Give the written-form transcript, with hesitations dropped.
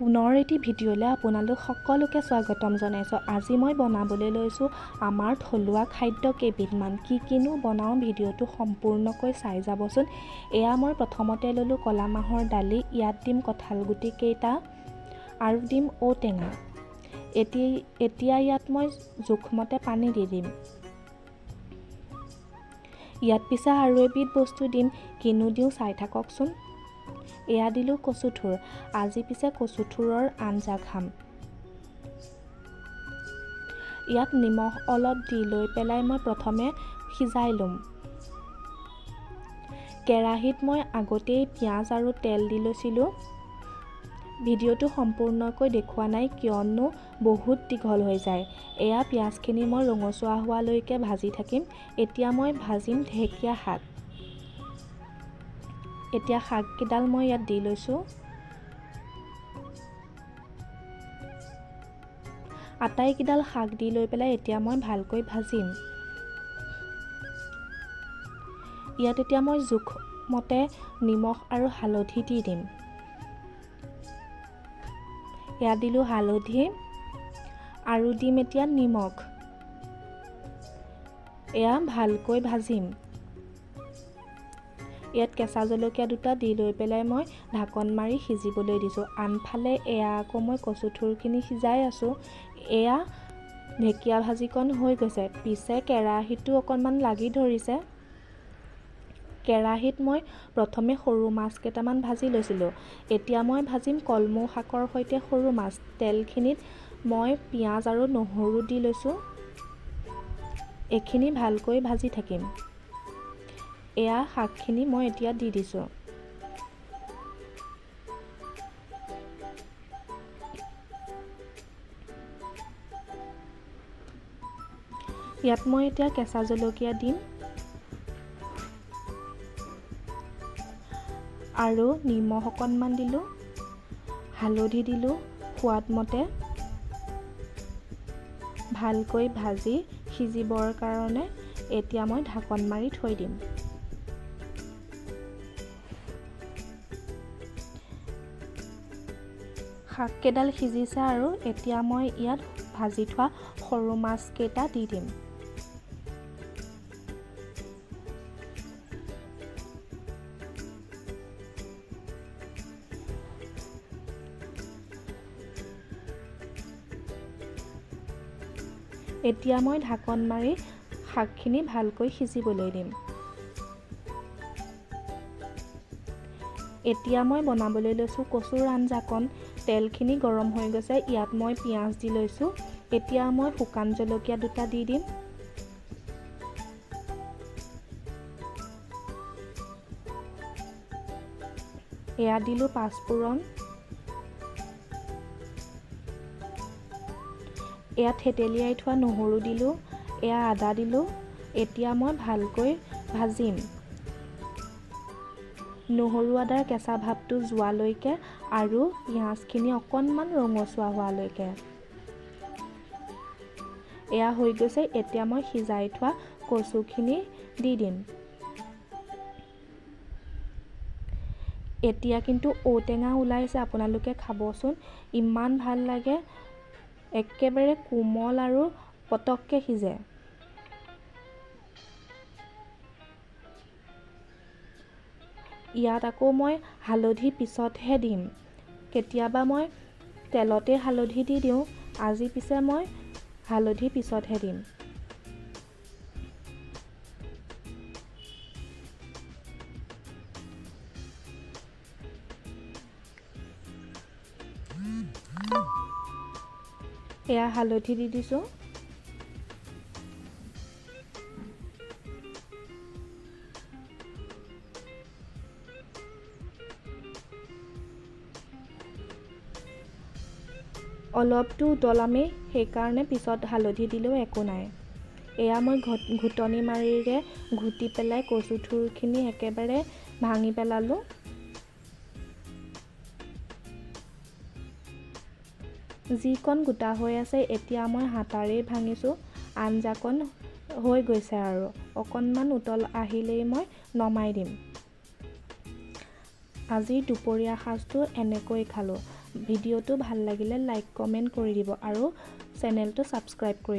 পুনৰ এটি ভিডিঅ'লৈ আপোনালোক সকলোকে স্বাগতম জনাইছোঁ। আজি মই বনাবলৈ লৈছোঁ আমাৰ থলুৱা খাদ্য কেইবিধমান। কিনো বনাওঁ ভিডিঅ'টো সম্পূৰ্ণকৈ চাই যাবচোন। এয়া মই প্ৰথমতে ল'লোঁ ক'লা মাহৰ দালি, ইয়াত দিম কঁঠাল গুটি কেইটা আৰু দিম ঔটেঙা। এতিয়া ইয়াত মই জোখমতে পানী দি দিম। ইয়াত পিছে আৰু এবিধ বস্তু দিম, কিনো দিওঁ চাই থাককচোন। এয়া দিলোঁ কচুথুৰ। আজি পিছে কচুথুৰৰ আঞ্জা খাম। ইয়াত নিমখ অলপ দি লৈ পেলাই মই প্ৰথমে সিজাই ল'ম। কেৰাহীত মই আগতেই পিঁয়াজ আৰু তেল দি লৈছিলোঁ। ভিডিঅ'টো সম্পূৰ্ণকৈ দেখুওৱা নাই কিয়নো বহুত দীঘল হৈ যায়। এয়া পিঁয়াজখিনি মই ৰঙচুৱা হোৱালৈকে ভাজি থাকিম। এতিয়া মই ভাজিম ঢেকীয়া শাক। এতিয়া শাককেইডাল মই ইয়াত দি লৈছোঁ। আটাইকেইডাল শাক দি লৈ পেলাই এতিয়া মই ভালকৈ ভাজিম। ইয়াত এতিয়া মই জোখমতে নিমখ আৰু হালধি দি দিম। ইয়াত দিলোঁ হালধি আৰু দিম এতিয়া নিমখ। এয়া ভালকৈ ভাজিম। ইয়াত কেঁচা জলকীয়া দুটা দি লৈ পেলাই মই ঢাকন মাৰি সিজিবলৈ দিছোঁ। আনফালে এয়া আকৌ মই কচুথুৰখিনি সিজাই আছোঁ। এয়া ঢেকীয়া ভাজিকণ হৈ গৈছে, পিছে কেৰাহীটো অকণমান লাগি ধৰিছে। কেৰাহীত মই প্ৰথমে সৰু মাছ কেইটামান ভাজি লৈছিলোঁ। এতিয়া মই ভাজিম কলমৌ শাকৰ সৈতে সৰু মাছ। তেলখিনিত মই পিঁয়াজ আৰু নহৰু দি লৈছোঁ। এইখিনি ভালকৈ ভাজি থাকিম। এয়া শাকখিনি মই এতিয়া দি দিছোঁ। ইয়াত মই এতিয়া কেঁচা জলকীয়া দিম আৰু নিমখ অকণমান দিলোঁ, হালধি দিলোঁ সোৱাদমতে। ভালকৈ ভাজি সিজিবৰ কাৰণে এতিয়া মই ঢাকন মাৰি থৈ দিম। শাককেইডাল সিজিছে আৰু এতিয়া মই ইয়াত ভাজি থোৱা সৰু মাছকেইটা দি দিম। এতিয়া মই ঢাকন মাৰি শাকখিনি ভালকৈ সিজিবলৈ দিম। এতিয়া মই বনাবলৈ লৈছোঁ কচুৰ আঞ্জাকণ। তেলখিনি গৰম হৈ গৈছে, ইয়াত মই পিঁয়াজ দি লৈছোঁ। এতিয়া মই শুকান জলকীয়া দুটা দি দিম। এয়া দিলোঁ পাঁচফোৰণ। এয়া থেতেলিয়াই থোৱা নহৰু দিলোঁ, এয়া আদা দিলোঁ। এতিয়া মই ভালকৈ ভাজিম। নহৰু আদাৰ কেঁচা ভাৱটো যোৱালৈকে আৰু পিঁয়াজখিনি অকণমান ৰঙচুৱা হোৱালৈকে। এয়া হৈ গৈছে, এতিয়া মই সিজাই থোৱা কচুখিনি দি দিম। এতিয়া কিন্তু ঔটেঙা ওলাইছে, আপোনালোকে খাবচোন, ইমান ভাল লাগে। একেবাৰে কোমল আৰু পটককৈ সিজে। ইয়াত আকৌ মই হালধি পিছতহে দিম। কেতিয়াবা মই তেলতে হালধি দি দিওঁ, আজি পিছে মই হালধি পিছতহে দিম। এয়া হালধি দি দিছোঁ। অলপটো উতলামেই, সেইকাৰণে পিছত হালধি দিলেও একো নাই। এয়া মই ঘুটনি মাৰিৰে ঘুটি পেলাই কচুথুৰখিনি একেবাৰে ভাঙি পেলালোঁ। যিকণ গোটা হৈ আছে এতিয়া মই হাতাৰেই ভাঙিছোঁ। আঞ্জাকণ হৈ গৈছে আৰু অকণমান উতল আহিলেই মই নমাই দিম। আজিৰ দুপৰীয়া সাজটো এনেকৈ খালোঁ। ভিডিঅ'টো ভাল লাগিলে লাইক কমেণ্ট কৰি দিব আৰু চেনেলটো ছাবস্ক্ৰাইব কৰি